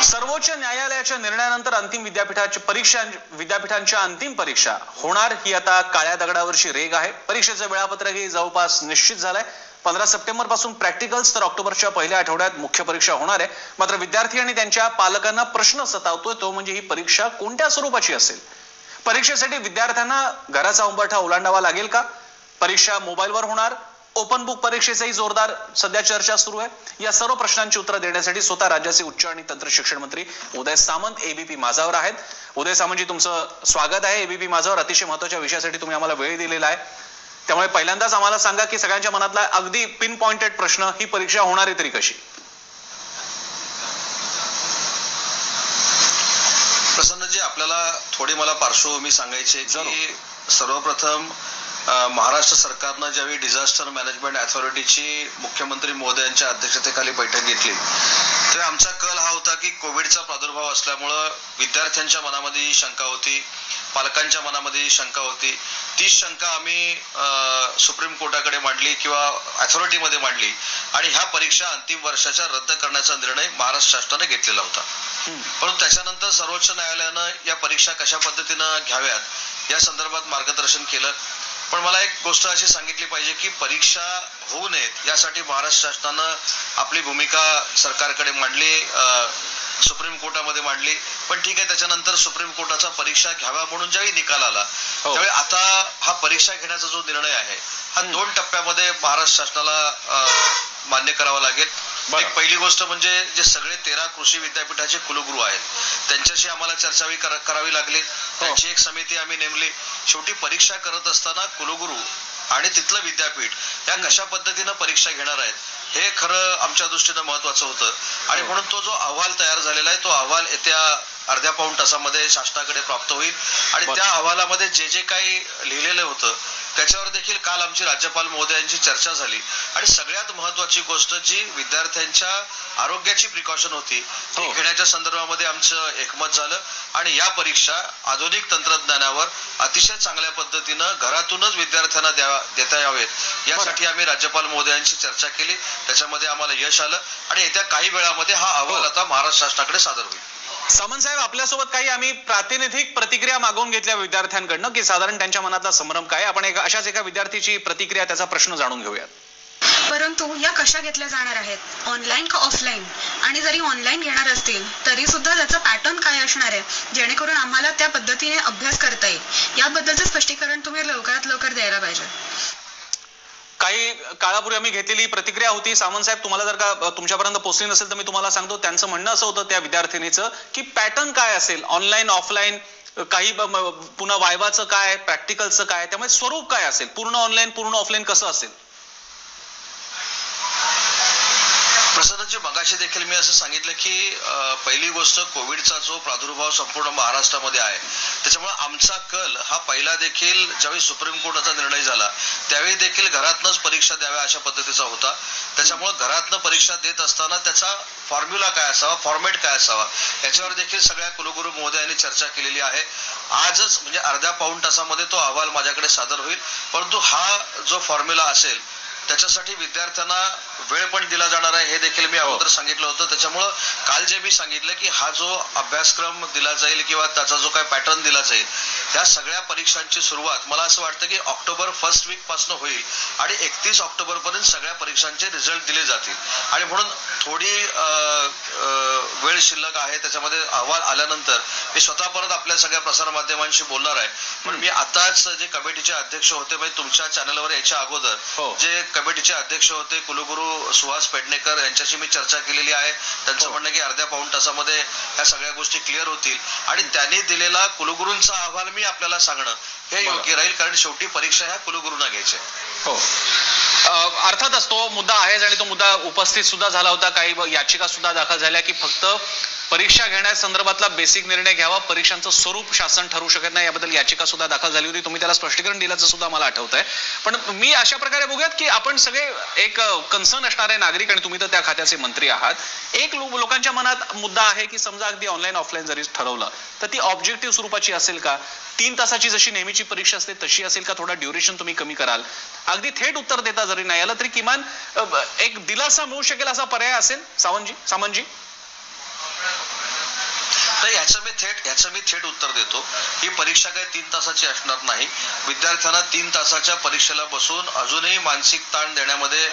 सर्वोच्च न्यायालयाच्या निर्णयानंतर अंतिम विद्यापीठांच्या अंतिम परीक्षा होणार ही आता काळ्या दगडावरची रेघ आहे. परीक्षेचं वेळापत्रकही जवळपास निश्चित झालंय. 15 सप्टेंबर पासून प्रॅक्टिकल्स तर ऑक्टोबरच्या पहिल्या आठवड्यात मुख्य परीक्षा होणार आहे. मात्र विद्यार्थी आणि त्यांच्या पालकांना प्रश्न सतावतोय तो म्हणजे ही परीक्षा कोणत्या स्वरूपाची असेल. परीक्षेसाठी विद्यार्थ्यांना घराचा उंबरठा ओलांडावा लागेल का? परीक्षा मोबाईलवर होणार? ओपन बुक परीक्षेचाही जोरदार सध्या चर्चा सुरू आहे. या सर्व प्रश्नांची उत्तरं देण्यासाठी स्वतः राज्याचे उच्च आणि तंत्र शिक्षण मंत्री उदय सामंत एबीपी माझावर आहेत. उदय सामंतजी, तुमचं स्वागत आहे एबीपी माझावर. अतिशय महत्त्वाच्या विषयासाठी तुम्ही आम्हाला वेळ दिलेला आहे. त्यामुळे पहिल्यांदाच आम्हाला सांगा की सगळ्यांच्या मनातला अगदी पिन पॉइंटेड प्रश्न, ही परीक्षा होणार आहे तरी कशी? प्रसन्नजी, आपल्याला थोडी मला पार्श्वभूमी सांगायची की सर्वप्रथम महाराष्ट्र सरकारनं ज्यावेळी डिझास्टर मॅनेजमेंट अथॉरिटीची मुख्यमंत्री महोदयांच्या अध्यक्षतेखाली बैठक घेतली तेव्हा आमचा कल हा होता की कोविडचा प्रादुर्भाव असल्यामुळं विद्यार्थ्यांच्या मनामध्ये ही शंका होती, पालकांच्या मनामध्ये ही शंका होती. ती शंका आम्ही सुप्रीम कोर्टाकडे मांडली किंवा अथॉरिटीमध्ये मांडली आणि ह्या परीक्षा अंतिम वर्षाच्या रद्द करण्याचा निर्णय महाराष्ट्र शासनाने घेतलेला होता. परंतु त्याच्यानंतर सर्वोच्च न्यायालयानं या परीक्षा कशा पद्धतीनं घ्याव्यात या संदर्भात मार्गदर्शन केलं. पण मला एक गोष्ट अशी सांगितली पाहिजे की परीक्षा होऊ नयेत यासाठी महाराष्ट्र शासनानं आपली भूमिका सरकारकडे मांडली, सुप्रीम कोर्टामध्ये मांडली. पण ठीक आहे, त्याच्यानंतर सुप्रीम कोर्टाचा परीक्षा घ्यावा म्हणून ज्यावेळी निकाल आला त्यावेळी आता हा परीक्षा घेण्याचा जो निर्णय आहे हा 2 टप्प्यामध्ये महाराष्ट्र शासनाला मान्य करावा लागेल. एक पहिली गोष्ट म्हणजे जे सगळे 13 कृषी विद्यापीठाचे कुलगुरू आहेत त्यांच्याशी आम्हाला चर्चा करावी लागली. त्यांची एक समिती आम्ही नेमली. शेवटी परीक्षा करत असताना कुलगुरू आणि तिथलं विद्यापीठ या कशा पद्धतीनं परीक्षा घेणार आहेत हे खरं आमच्या दृष्टीनं महत्वाचं होतं. आणि म्हणून तो जो अहवाल तयार झालेला आहे तो अहवाल येत्या अर्ध्या पाऊण तासामध्ये शासनाकडे प्राप्त होईल. आणि त्या अहवालामध्ये जे जे काही लिहिलेलं होतं त्याच्यावर देखील काल आमची राज्यपाल महोदयांची चर्चा झाली. आणि सगळ्यात महत्वाची गोष्ट जी विद्यार्थ्यांच्या आरोग्याची प्रिकॉशन होती ती घेण्याच्या संदर्भामध्ये आमचं एकमत झालं. आणि या परीक्षा आधुनिक तंत्रज्ञानावर अतिशय चांगल्या पद्धतीनं घरातूनच विद्यार्थ्यांना देता यावेत यासाठी आम्ही राज्यपाल महोदयांची चर्चा केली. त्याच्यामध्ये आम्हाला यश आलं आणि येत्या काही वेळामध्ये हा अहवाल आता महाराष्ट्र शासनाकडे सादर होईल. सामंत साहेब, आपल्यासोबत काही आम्ही प्रातिनिधिक प्रतिक्रिया मागवून घेतल्या विद्यार्थ्यांकडनं की साधारण त्यांच्या मनातला संभ्रम काय. आपण अशाच एका विद्यार्थीची प्रतिक्रिया, त्याचा प्रश्न जाणून घेऊयात. परंतु या कशा घेतल्या जाणार आहेत, ऑनलाईन का ऑफलाईन? आणि जरी ऑनलाईन घेणार असतील तरी सुद्धा त्याचा पॅटर्न काय असणार आहे जेणेकरून आम्हाला त्या पद्धतीने अभ्यास करता येईल, याबद्दलचं स्पष्टीकरण तुम्ही लवकरात लवकर द्यायला पाहिजे. काही काळापूर्वी आम्ही घेतलेली प्रतिक्रिया होती. सामंत साहेब, तुम्हाला जर का तुमच्यापर्यंत पोहोचली नसेल तर मी तुम्हाला सांगतो. त्यांचं म्हणणं असं होतं त्या विद्यार्थिनीचं की पॅटर्न काय असेल, ऑनलाईन ऑफलाईन, काही पुन्हा वायवाचं काय, प्रॅक्टिकलचं काय, त्यामुळे स्वरूप काय असेल, पूर्ण ऑनलाईन पूर्ण ऑफलाईन कसं असेल? प्रसन्नजी, मगाशी देखील मी असं सांगितलं की पहिली गोष्ट कोविडचा जो प्रादुर्भाव संपूर्ण महाराष्ट्रामध्ये आहे त्याच्यामुळे आमचा कल हा पहिला देखील ज्यावेळी सुप्रीम कोर्टाचा निर्णय झाला त्यावेळी देखील घरातनंच परीक्षा द्याव्या अशा पद्धतीचा होता. त्याच्यामुळे घरातनं परीक्षा देत असताना त्याचा फॉर्म्युला काय असावा, फॉर्मॅट काय असावा याच्यावर देखील सगळ्या कुलगुरू महोदयांनी चर्चा केलेली आहे. आजच म्हणजे अर्ध्या पाऊण तासामध्ये तो अहवाल माझ्याकडे सादर होईल. परंतु हा जो फॉर्म्युला असेल त्याच्यासाठी विद्यार्थ्यांना वेळ पण दिला जाणार आहे हे देखील मी अगोदर सांगितलं होतं. त्याच्यामुळं काल जे मी सांगितलं की हा जो अभ्यासक्रम दिला जाईल किंवा त्याचा जो काही पॅटर्न दिला जाईल त्या सगळ्या परीक्षांची सुरुवात मला असं वाटतं की ऑक्टोबर फर्स्ट वीक पासून होईल आणि 31 ऑक्टोबर पर्यंत सगळ्या परीक्षांचे रिझल्ट दिले जातील. आणि म्हणून थोडी वेळ शिल्लक आहे. त्याच्यामध्ये अहवाल आल्यानंतर मी स्वतः परत आपल्या सगळ्या प्रसार माध्यमांशी बोलणार आहे. पण मी आताच जे कमिटीचे अध्यक्ष होते म्हणजे तुमच्या चॅनलवर याच्या अगोदर जे कमिटीचे अध्यक्ष होते कुलगुरू सुहास पेडणेकर यांच्याशी मी चर्चा केलेली आहे. त्यांचं म्हणणं की अर्ध्या पाऊण तासामध्ये ह्या सगळ्या गोष्टी क्लिअर होतील आणि त्यांनी दिलेला कुलगुरूंचा अहवाल मी आपल्याला सांगणं हे योग्य राहील, कारण शेवटी परीक्षा ह्या कुलगुरूंना घ्यायच्या. हो, अर्थातच तो मुद्दा आहेच आणि तो मुद्दा उपस्थित सुद्धा झाला होता. काही याचिका सुद्धा दाखल झाल्या की फक्त परीक्षा घेण्यासंदर्भातला बेसिक निर्णय घ्यावा, परीक्षांचं स्वरूप शासन ठरवू शकत नाही, याबद्दल याचिका सुद्धा दाखल झाली होती. तुम्ही त्याला स्पष्टीकरण दिल्याचं सुद्धा मला आठवत आहे. पण मी अशा प्रकारे बघूयात की आपण सगळे एक कन्सर्न असणारे नागरिक आणि तुम्ही तर त्या खात्याचे मंत्री आहात. एक लोकांच्या मनात मुद्दा आहे की समजा अगदी ऑनलाईन ऑफलाईन जरी ठरवलं तर ती ऑब्जेक्टिव्ह स्वरूपाची असेल का, 3 तासाची जशी नेहमीची परीक्षा असते तशी असेल का, थोडा ड्युरेशन तुम्ही कमी कराल, अगदी थेट उत्तर देता जरी नाही आलं तरी किमान एक दिलासा मिळू शकेल असा पर्याय असेल? सामंतजी ह्याचं मी थेट उत्तर देतो. ही परीक्षा काही 3 तासाची असणार नाही. विद्यार्थ्यांना 3 तासाच्या परीक्षेला बसून अजूनही मानसिक ताण देण्यामध्ये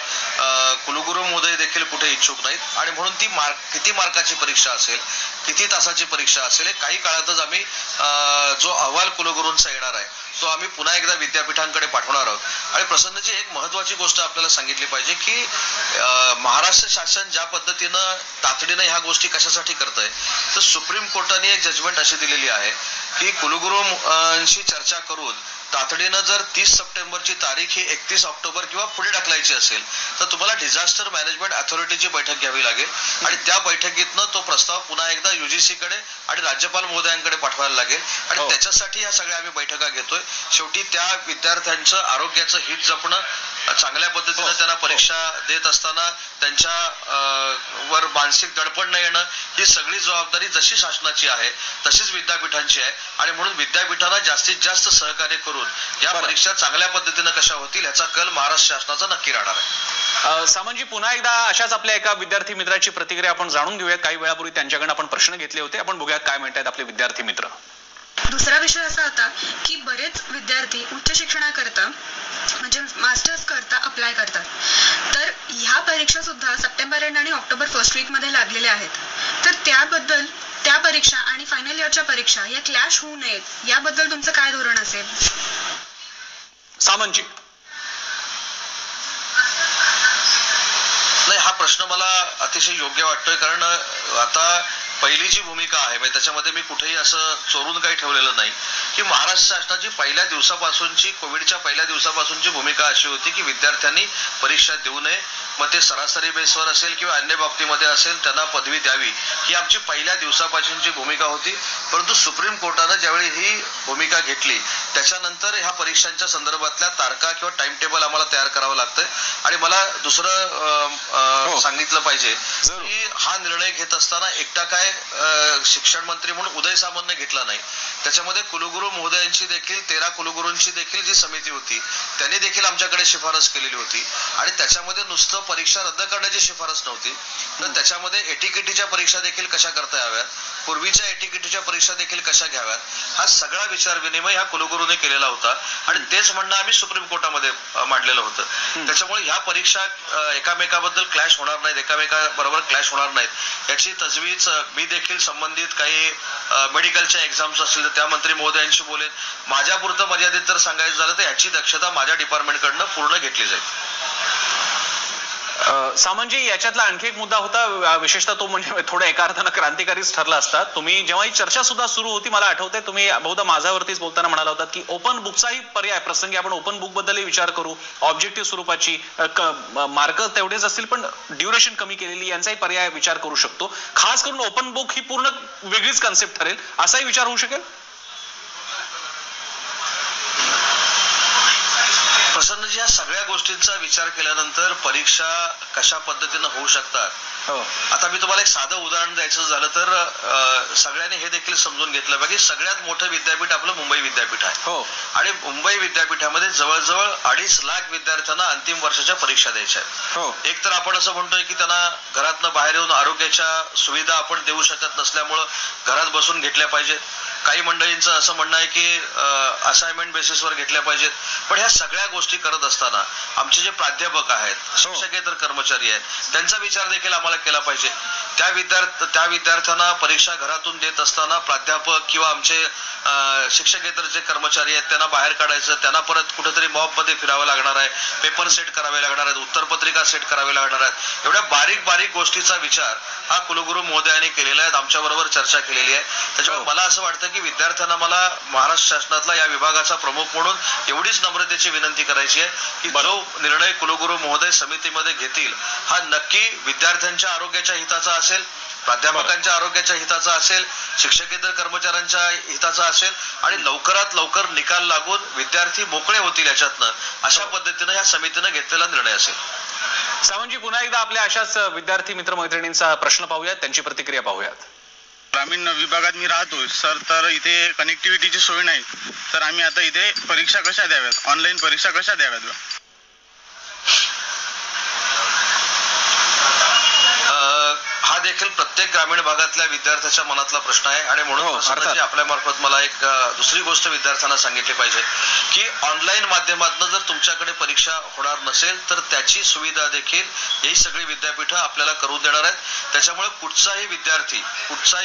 कुलगुरू महोदय देखील कुठे इच्छुक नाहीत आणि म्हणून ती किती मार्काची परीक्षा असेल, किती तासाची परीक्षा असेल, काही काळातच आम्ही जो अहवाल कुलगुरूंचा येणार आहे तो आम्ही पुन्हा एकदा विद्यापीठांकडे पाठवणार आहोत. आणि प्रसन्नजी, एक महत्वाची गोष्ट आपल्याला सांगितली पाहिजे की महाराष्ट्र शासन ज्या पद्धतीनं तातडीनं ह्या गोष्टी कशासाठी करतंय, तर सुप्रीम कोर्टाने एक जजमेंट अशी दिलेली आहे की कुलगुरूंशी चर्चा करून तातडीनं जर 30 सप्टेंबरची तारीख ही 31 ऑक्टोबर किंवा पुढे ढकलायची असेल तर तुम्हाला डिझास्टर मॅनेजमेंट अथॉरिटीची बैठक घ्यावी लागेल आणि त्या बैठकीतनं तो प्रस्ताव पुन्हा एकदा UGC कडे आणि राज्यपाल महोदयांकडे पाठवायला लागेल आणि त्याच्यासाठी ह्या सगळ्या आम्ही बैठका घेतोय. शेवटी त्या विद्यार्थ्यांचं आरोग्याचं हित जपणं, चांगल्या पद्धतीनं त्यांना परीक्षा देत असताना त्यांच्या वर मानसिक दडपण न येणं, ही सगळी जबाबदारी जशी शासनाची आहे तशीच विद्यापीठांची आहे आणि म्हणून विद्यापीठांना जास्तीत जास्त सहकार्य करून या परीक्षा चांगल्या पद्धतीनं कशा होतील याचा कल महाराष्ट्र शासनाचा नक्की राहणार आहे. सामंतजी, पुन्हा एकदा अशाच आपल्या एका विद्यार्थी मित्राची प्रतिक्रिया आपण जाणून घेऊया. काही वेळापूर्वी त्यांच्याकडून आपण प्रश्न घेतले होते, आपण बघूयात काय म्हणतात आपले विद्यार्थी मित्र. दुसरा विषय असा होता की बरेच विद्यार्थी उच्च शिक्षणाकरता म्हणजे मास्टर्स करता अप्लाय करतात, तर ह्या परीक्षा सुद्धा सप्टेंबर एंड आणि ऑक्टोबर फर्स्ट वीक मध्ये लागलेल्या आहेत. तर त्याबद्दल त्या परीक्षा आणि फायनल इयरच्या परीक्षा या क्लॅश होऊ नयेत याबद्दल तुमचं काय धोरण असेल? सामंतजी. नाही, हा प्रश्न मला अतिशय योग्य वाटतोय, कारण आता पहिली जी भूमिका आहे म्हणजे त्याच्यामध्ये मी कुठेही असं चोरून काही ठेवलेलं नाही की महाराष्ट्र शासनाची पहिल्या दिवसापासूनची, कोविडच्या पहिल्या दिवसापासूनची भूमिका अशी होती की विद्यार्थ्यांनी परीक्षा देऊ नये, मग ते सरासरी बेसवर असेल किंवा अन्य बाबतीमध्ये असेल त्यांना पदवी द्यावी, ही आमची पहिल्या दिवसापासूनची भूमिका होती. परंतु सुप्रीम कोर्टानं ज्यावेळी ही भूमिका घेतली त्याच्यानंतर ह्या परीक्षांच्या संदर्भातल्या तारखा किंवा टाइम टेबल आम्हाला तयार करावं लागतंय. आणि मला दुसरं सांगितलं पाहिजे की हा निर्णय घेत असताना एकटा काय शिक्षण मंत्री म्हणून उदय सामंतने घेतला नाही, त्याच्यामध्ये कुलगुरू महोदयांची देखील 13 कुलगुरूंची देखील जी समिती होती त्यांनी देखील आमच्याकडे शिफारस केलेली होती आणि त्याच्यामध्ये नुसतं परीक्षा रद्द करण्याची शिफारस नव्हती, तर त्याच्यामध्ये एटीकेटीच्या परीक्षा देखील कशा करता याव्यात, पूर्वीच्या एटीकेटीच्या परीक्षा देखील कशा घ्याव्यात, हा सगळा विचार विनिमय ह्या कुलगुरूने केलेला होता आणि तेच म्हणणं आम्ही सुप्रीम कोर्टामध्ये मांडलेलं होतं. त्याच्यामुळे ह्या परीक्षा एकामेकाबद्दल क्लॅश होणार नाहीत, एकामेकाबरोबर क्लॅश होणार नाहीत याची तजवीज मी देखील संबंधित काही मेडिकलच्या एक्झाम्स असतील तर त्या मंत्री महोदयांशी बोलेन. माझ्यापुरतं मर्यादित जर सांगायचं झालं तर याची दक्षता माझ्या डिपार्टमेंटकडनं पूर्ण घेतली जाईल. सामंतजी, याच्यातला आणखी एक मुद्दा होता, विशेषतः तो म्हणजे थोडा एका अर्थानं क्रांतिकारीच ठरला असता. तुम्ही जेव्हा ही चर्चा सुद्धा सुरू होती, मला आठवतंय तुम्ही बहुधा माझ्यावरतीच बोलताना म्हणाला होतात की ओपन बुकचाही पर्याय प्रसंगी आपण ओपन बुक बद्दलही विचार करू, ऑब्जेक्टिव्ह स्वरूपाची मार्क तेवढेच असतील पण ड्युरेशन कमी केलेली यांचाही पर्याय विचार करू शकतो. खास करून ओपन बुक ही पूर्ण वेगळीच कन्सेप्ट ठरेल असाही विचार होऊ शकेल? प्रसन्नजी, या सगळ्या गोष्टींचा विचार केल्यानंतर परीक्षा कशा पद्धतीनं होऊ शकतात, आता मी तुम्हाला एक साधं उदाहरण द्यायचं झालं तर सगळ्यांनी हे देखील समजून घेतलं पाहिजे, सगळ्यात मोठं विद्यापीठ आपलं मुंबई विद्यापीठ आहे आणि मुंबई विद्यापीठामध्ये जवळजवळ 2.5 लाख विद्यार्थ्यांना अंतिम वर्षाच्या परीक्षा द्यायच्या आहेत. एक तर आपण असं म्हणतोय की त्यांना घरातनं बाहेर येऊन आरोग्याच्या सुविधा आपण देऊ शकत नसल्यामुळं घरात बसून घेतल्या पाहिजेत. काही मंडळींचं असं म्हणणं आहे की असाइनमेंट बेसिसवर घेतल्या पाहिजेत. पण ह्या सगळ्या गोष्टी करत असताना आमचे जे प्राध्यापक आहेत, शिक्षकेतर कर्मचारी आहेत, त्यांचा विचार देखील आम्हाला केला पाहिजे. त्या विद्यार्थ्यांना परीक्षा घरातून देत असताना प्राध्यापक किंवा आमचे शिक्षकेतर जे कर्मचारी आहेत त्यांना बाहेर काढायचं, त्यांना परत कुठेतरी मॉबमध्ये फिरावं लागणार आहे, पेपर सेट करावे लागणार आहेत, उत्तरपत्रिका सेट करावे लागणार आहेत. एवढ्या बारीक बारीक गोष्टीचा विचार हा कुलगुरू महोदयांनी केलेला आहे, आमच्याबरोबर चर्चा केलेली आहे. त्याच्यामुळे मला असं वाटतं की विद्यार्थ्यांना मला महाराष्ट्र शासनातला या विभागाचा प्रमुख म्हणून एवढीच नम्रतेची विनंती करायची आहे की जो निर्णय कुलगुरू महोदय समितीमध्ये घेतील हा नक्की विद्यार्थ्यांच्या आरोग्याच्या हिताचा असेल, प्राध्यापकांच्या आरोग्याच्या हिताचा असेल, शिक्षकेतर कर्मचाऱ्यांच्या हिताचा असेल आणि लवकरात लवकर निकाल लागून विद्यार्थी मोकळे होतील याच्यातनं, अशा पद्धतीनं या समितीनं घेतलेला निर्णय असेल. सावंतजी, पुन्हा एकदा आपल्या अशाच विद्यार्थी मित्रमैत्रिणींचा प्रश्न पाहूयात, त्यांची प्रतिक्रिया पाहूयात. ग्रामीण विभागात मी राहतोय सर, तर इथे कनेक्टिव्हिटीची सोय नाही, तर आम्ही आता इथे परीक्षा कशा द्याव्यात, ऑनलाईन परीक्षा कशा द्याव्यात? हा देखील प्रत्येक ग्रामीण भागातल्या विद्यार्थ्याच्या मनातला प्रश्न आहे आणि म्हणून सरकारने आपल्या मार्फत मला एक दुसरी गोष्ट विद्यार्थ्यांना सांगितली पाहिजे की ऑनलाईन माध्यमातून जर तुमच्याकडे परीक्षा होणार नसेल तर त्याची सुविधा देखील ही सगळी विद्यापीठं आपल्याला करून देणार आहेत. त्याच्यामुळे कुठचाही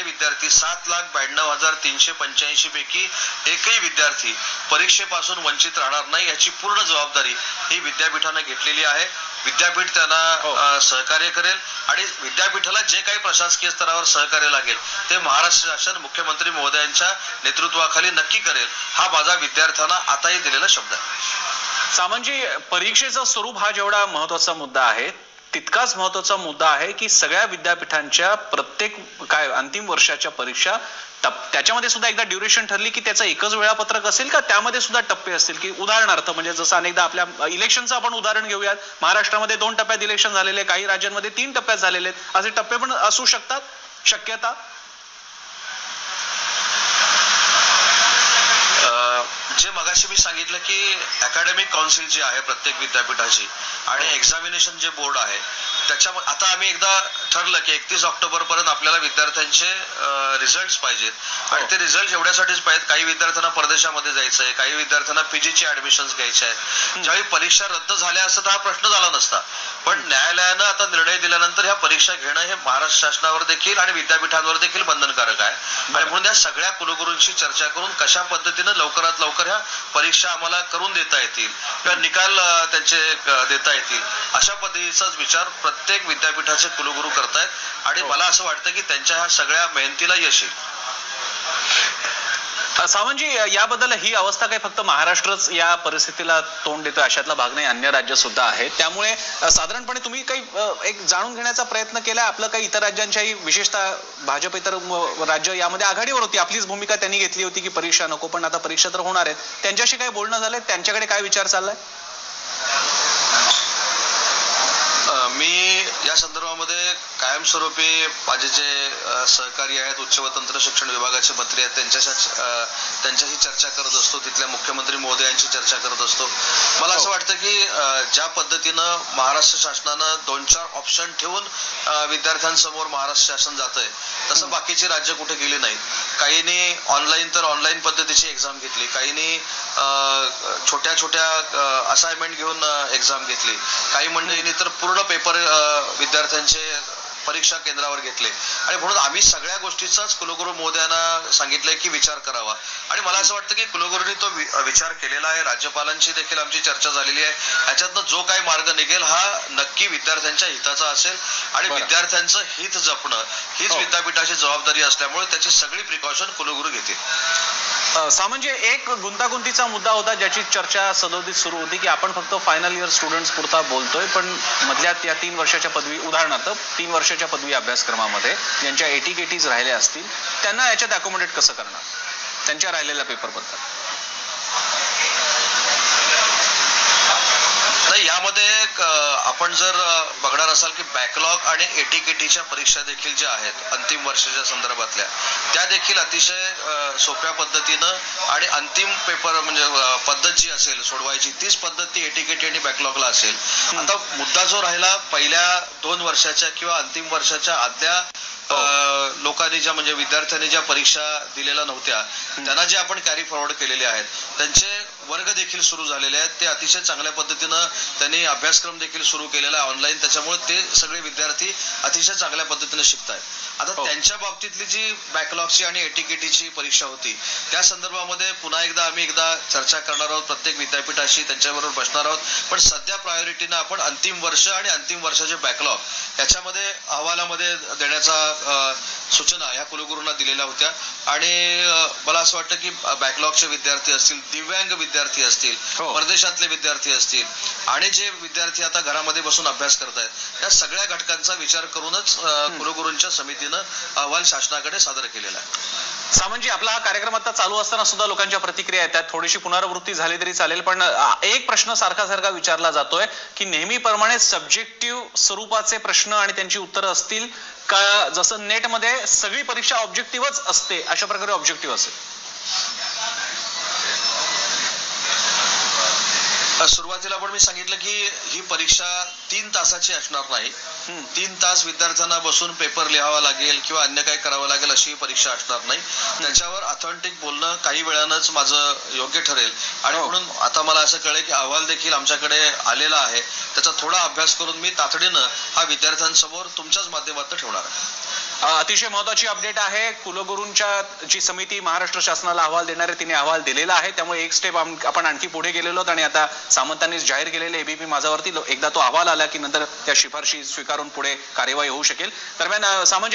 विद्यार्थी 7,92,385 पैकी एकही विद्यार्थी परीक्षेपासून वंचित राहणार नाही याची पूर्ण जबाबदारी ही विद्यापीठाने घेतलेली आहे. विद्यापीठ त्यांना सहकार्य करेल आणि विद्यापीठाला जे काही प्रशासकीय स्तरावर सहकार्य लागेल ते महाराष्ट्र शासन मुख्यमंत्री महोदयांच्या नेतृत्वाखाली नक्की करेल. हा माझा विद्यार्थ्यांना आताही दिलेला शब्द आहे. सामंतजी, परीक्षेचं स्वरूप हा जेवढा महत्वाचा मुद्दा आहे तितकाच महत्वाचा मुद्दा आहे की सगळ्या विद्यापीठांच्या प्रत्येक अंतिम वर्षाच्या परीक्षा त्याच्यामध्ये सुद्धा एकदा ड्युरेशन ठरली की त्याचं एकच वेळापत्रक असेल का त्यामध्ये सुद्धा टप्पे असतील की उदाहरणार्थ म्हणजे जसं अनेकदा आपल्या इलेक्शनचं आपण उदाहरण घेऊयात. महाराष्ट्रामध्ये 2 टप्प्यात इलेक्शन झालेले, काही राज्यांमध्ये 3 टप्प्यात झालेले आहेत. असे टप्पे पण असू शकतात, शक्यता? जे मगाशी मी सांगितलं की अकॅडमिक काउन्सिल जी आहे प्रत्येक विद्यापीठाची आणि एक्झामिनेशन जे बोर्ड आहे त्याच्यामध्ये आता आम्ही एकदा ठरलं की 31 ऑक्टोबर पर्यंत आपल्याला विद्यार्थ्यांचे रिझल्ट पाहिजेत आणि ते रिझल्ट एवढ्यासाठीच पाहिजेत. काही विद्यार्थ्यांना परदेशामध्ये जायचं आहे, काही विद्यार्थ्यांना पीजीची ऍडमिशन घ्यायचे आहेत. ज्यावेळी परीक्षा रद्द झाल्या असता तर हा प्रश्न झाला नसता, पण न्यायालयानं आता निर्णय दिल्यानंतर ह्या परीक्षा घेणं हे महाराष्ट्र शासनावर देखील आणि विद्यापीठांवर देखील बंधनकारक आहे आणि म्हणून या सगळ्या कुलगुरूंशी चर्चा करून कशा पद्धतीनं लवकरात लवकर ह्या परीक्षा आम्हाला करून देता येतील किंवा निकाल त्यांचे देता येतील अशा पद्धतीचाच विचार प्रत्येक विद्यापीठाचे कुलगुरू करतायत आणि मला असं वाटतं की त्यांच्या ह्या सगळ्या मेहनतीला यश येईल. सावंतजी, याबद्दल ही अवस्था काही फक्त महाराष्ट्रच या परिस्थितीला तोंड देतो अशातला भाग नाही, अन्य राज्य सुद्धा आहेत. त्यामुळे साधारणपणे तुम्ही काही एक जाणून घेण्याचा प्रयत्न केला आपलं काही इतर राज्यांच्याही, विशेषतः भाजप इतर राज्य यामध्ये आघाडीवर होती, आपलीच भूमिका त्यांनी घेतली होती की परीक्षा नको, पण आता परीक्षा तर होणार आहेत. त्यांच्याशी काही बोलणं झालंय, त्यांच्याकडे काय विचार चाललाय? मी या संदर्भामध्ये कायमस्वरूपी माझे जे सहकारी आहेत उच्च व तंत्र शिक्षण विभागाचे मंत्री आहेत त्यांच्याशी चर्चा करत असतो, तिथल्या मुख्यमंत्री महोदयांची चर्चा करत असतो. मला असं वाटतं की ज्या पद्धतीनं महाराष्ट्र शासनानं 2-4 ऑप्शन ठेवून विद्यार्थ्यांसमोर महाराष्ट्र शासन जातंय तसं बाकीची राज्य कुठे गेली नाहीत. काहींनी ऑनलाईन तर ऑनलाईन पद्धतीची एक्झाम घेतली, काहींनी छोट्या छोट्या असाइनमेंट घेऊन एक्झाम घेतली, काही मंडळींनी तर पूर्ण पेपर विद्यार्थ्यांचे परीक्षा केंद्रावर घेतले आणि म्हणून आम्ही सगळ्या गोष्टीचाच कुलगुरू महोदयांना सांगितलंय की विचार करावा आणि मला असं वाटतं की कुलगुरूंनी तो विचार केलेला आहे. राज्यपालांची देखील आमची चर्चा झालेली आहे. ह्याच्यातनं जो काही मार्ग निघेल हा नक्की विद्यार्थ्यांच्या हिताचा असेल आणि विद्यार्थ्यांचं हित जपणं हीच विद्यापीठाची जबाबदारी असल्यामुळे त्याची सगळी प्रिकॉशन कुलगुरू घेतील. सामंतजी, एक गुंतागुंतीचा मुद्दा होता ज्याची चर्चा सदोदित सुरू होती की आपण फक्त फायनल इयर स्टुडंट्स पुरता बोलतोय, पण मधल्यात या 3 वर्षाच्या पदवी, उदाहरणार्थ 3 वर्षाच्या पदवी अभ्यासक्रमामध्ये ज्यांच्या AT-KTs राहिल्या असतील त्यांना याच्यात अकोमोडेट कसं करणार त्यांच्या राहिलेल्या पेपरबद्दल? नाही, यामध्ये आपण जर बघणार असाल की बॅकलॉग आणि AT-KTच्या परीक्षा देखील ज्या आहेत अंतिम वर्षाच्या संदर्भातल्या त्या देखील अतिशय सोप्या पद्धतीनं आणि अंतिम पेपर म्हणजे पद्धत जी असेल सोडवायची तीच पद्धत ती AT-KT आणि बॅकलॉगला असेल. आता मुद्दा जो राहिला पहिल्या 2 वर्षाच्या किंवा अंतिम वर्षाच्या आदल्या लोकांनी ज्या म्हणजे विद्यार्थ्यांनी ज्या परीक्षा दिलेल्या नव्हत्या त्यांना जे आपण कॅरी फॉरवर्ड केलेले आहेत त्यांचे वर्ग देखील सुरू झालेले आहेत. ते अतिशय चांगल्या पद्धतीनं त्यांनी अभ्यासक्रम देखील सुरू केलेला आहे ऑनलाईन, त्याच्यामुळे ते सगळे विद्यार्थी अतिशय चांगल्या पद्धतीने शिकतायत. आता त्यांच्या बाबतीतली जी बॅकलॉगची आणि AT-KTची परीक्षा होती त्या संदर्भामध्ये पुन्हा आम्ही एकदा चर्चा करणार आहोत प्रत्येक विद्यापीठाशी, त्यांच्याबरोबर बसणार आहोत. पण सध्या प्रायोरिटीनं आपण अंतिम वर्ष आणि अंतिम वर्षाचे बॅकलॉग याच्यामध्ये अहवालामध्ये देण्याचा सूचना ह्या कुलगुरूंना दिलेल्या होत्या आणि मला असं वाटतं की बॅकलॉगचे विद्यार्थी असतील, दिव्यांग विद्यार्थी असतील, परदेशातले विद्यार्थी असतील आणि जे विद्यार्थी आता घरामध्ये बसून अभ्यास करतायत या सगळ्या घटकांचा विचार करूनच कुलगुरूंच्या समितीनं अहवाल शासनाकडे सादर केलेला आहे. सामंतजी, आपला हा कार्यक्रम आता चालू असताना सुद्धा लोकांच्या प्रतिक्रिया येतात, थोडीशी पुनरावृत्ती झाली तरी चालेल, पण एक प्रश्न सारखा विचारला जातोय की नेहमीप्रमाणे सब्जेक्टिव्ह स्वरूपाचे प्रश्न आणि त्यांची उत्तरं असतील का जसं नेटमध्ये सगळी परीक्षा ऑब्जेक्टिव्हच असते अशा प्रकारे ऑब्जेक्टिव्ह असेल? सुरुवात सुरुवातीला पण मी सांगितलं की ही परीक्षा 3 तासाची असणार नाही. 3 तास विद्यार्थ्यांना बसून पेपर लिहावा लागेल किंवा अन्य काही करावं लागेल अशी परीक्षा असणार नाही. त्याच्यावर ऑथेंटिक बोलणं काही वेळानंच माझं योग्य ठरेल. आणि म्हणून आता मला असं कळलं की अहवाल देखील आमच्याकडे आलेला आहे. त्याचा थोडा अभ्यास करून मी तातडीनं हा विद्यार्थ्यांसमोर तुमच्याच माध्यमातून ठेवणार आहे. अतिशय महत्वाची अपडेट आहे. कुलगुरूंच्या जी समिती महाराष्ट्र शासनाला अहवाल देणार आहे तिने अहवाल दिलेला आहे. त्यामुळे एक स्टेप आपण आणखी पुढे गेलेलो आणि आता सामंतांनीच जाहीर केलेले एबीपी माझावरती एकदा तो अहवाल आला की नंतर त्या शिफारशी स्वीकारून पुढे कार्यवाही होऊ शकेल. दरम्यान सामंत